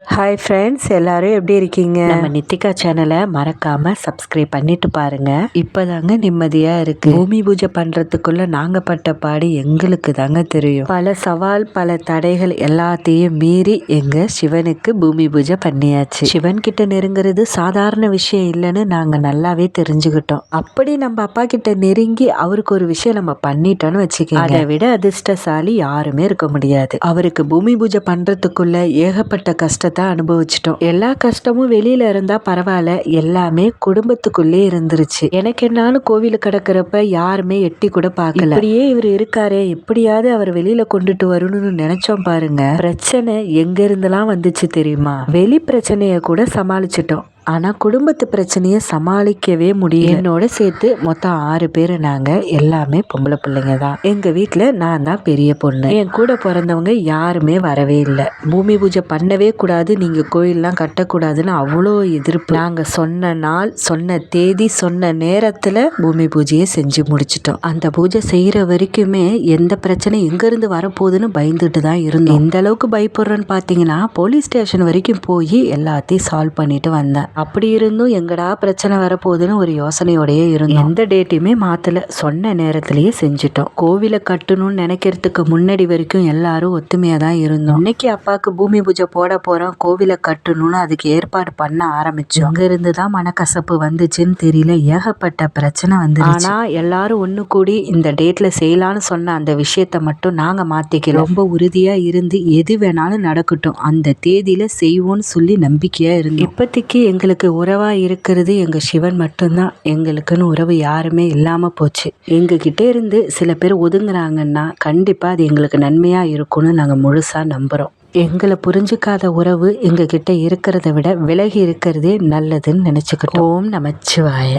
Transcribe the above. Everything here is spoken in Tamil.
ஹாய் ஃப்ரெண்ட்ஸ், எல்லாரும் எப்படி இருக்கீங்க? நம்ம நித்திகா சேனலை மறக்காம சப்ஸ்கிரைப் பண்ணிட்டு பாருங்க. இப்பதாங்க நிம்மதியா இருக்கு. பூமி பூஜை பண்றதுக்குள்ள நாங்க பட்ட பாடு எங்களுக்கு தாங்க தெரியும். பல சவால், பல தடைகள் எல்லாத்தையும் மீறி எங்க சிவனுக்கு பூமி பூஜை பண்ணியாச்சு. சிவன் கிட்ட நெருங்குறது சாதாரண விஷயம் இல்லைன்னு நாங்க நல்லாவே தெரிஞ்சுக்கிட்டோம். அப்படி நம்ம அப்பா கிட்ட நெருங்கி அவருக்கு ஒரு விஷயம் நம்ம பண்ணிட்டோம்னு வச்சுக்கோங்க, அதை விட அதிர்ஷ்டசாலி யாருமே இருக்க முடியாது. அவருக்கு பூமி பூஜை பண்றதுக்குள்ள ஏகப்பட்ட கஷ்டத்தை அனுபவிச்சிட்டோம். எல்லா கஷ்டமும் வெளியில இருந்தா பரவாயில்ல, எல்லாமே குடும்பத்துக்குள்ளே இருந்துருச்சு. எனக்கு என்னாலும் கோவிலுக்கு கிடக்கிறப்ப யாருமே எட்டி கூட பார்க்கல. இப்படியே இவர் இருக்காரே, எப்படியாவது அவர் வெளியில கொண்டுட்டு வரணும்னு நினைச்சோம் பாருங்க. பிரச்சனை எங்க இருந்தெல்லாம் வந்துச்சு தெரியுமா? வெளி பிரச்சனைய கூட சமாளிச்சிட்டோம். ஆனா குடும்பத்து பிரச்சனைய சமாளிக்கவே முடியும். என்னோட சேர்த்து மொத்தம் 6 பேர். நாங்க எல்லாமே பொம்பளை பிள்ளைங்க தான். எங்க வீட்டுல நான் தான் பெரிய பொண்ணு. என் கூட பிறந்தவங்க யாருமே வரவே இல்லை. பூமி பூஜை பண்ணவே கூடாது, நீங்க கோயில்லாம் கட்டக்கூடாதுன்னு அவ்வளோ எதிர்ப்பு. நாங்க சொன்ன நாள், சொன்ன தேதி, சொன்ன நேரத்துல பூமி பூஜையை செஞ்சு முடிச்சிட்டோம். அந்த பூஜை செய்யற வரைக்குமே எந்த பிரச்சனை எங்க இருந்து வரப்போகுதுன்னு பயந்துட்டு தான் இருந்தோம். எந்த அளவுக்கு பயப்படுறோன்னு பாத்தீங்கன்னா, போலீஸ் ஸ்டேஷன் வரைக்கும் போய் எல்லாத்தையும் சால்வ் பண்ணிட்டு வந்தேன். அப்படி இருந்தும் எங்கடா பிரச்சனை வரப்போகுதுன்னு ஒரு யோசனையோடயே இருந்தோம். எந்த டேட்டையுமே மாத்தல, சொன்ன நேரத்திலேயே செஞ்சுட்டோம். கோவிலை கட்டணும்னு நினைக்கிறதுக்கு முன்னாடி வரைக்கும் எல்லாரும் ஒத்துமையா தான் இருந்தோம். இன்னைக்கு அப்பாவுக்கு பூமி பூஜை போட போறோம், கோவிலை கட்டணும்னு அதுக்கு ஏற்பாடு பண்ண ஆரம்பிச்சோம். அங்க இருந்துதான் மனக்கசப்பு வந்துச்சுன்னு தெரியல, ஏகப்பட்ட பிரச்சனை வந்து. ஆனா எல்லாரும் ஒண்ணு கூடி இந்த டேட்ல செய்யலான்னு சொன்ன அந்த விஷயத்த மட்டும் நாங்க மாத்திக்கல. ரொம்ப உறுதியா இருந்து எது வேணாலும் நடக்கட்டும், அந்த தேதியில செய்வோம்னு சொல்லி நம்பிக்கையா இருந்தோம். இப்போதைக்கு எங்களுக்கு உறவா இருக்கிறது எங்க சிவன் மட்டும்தான். எங்களுக்குன்னு உறவு யாருமே இல்லாம போச்சு. எங்க கிட்ட இருந்து சில பேர் ஒதுங்குறாங்கன்னா கண்டிப்பா அது எங்களுக்கு நன்மையா இருக்கும்னு நாங்க முழுசா நம்புறோம். எங்களை புரிஞ்சுக்காத உறவு எங்க கிட்ட இருக்கிறத விட விலகி இருக்கிறதே நல்லதுன்னு நினைச்சுக்கிட்டோம். ஓம் நமச்சிவாய.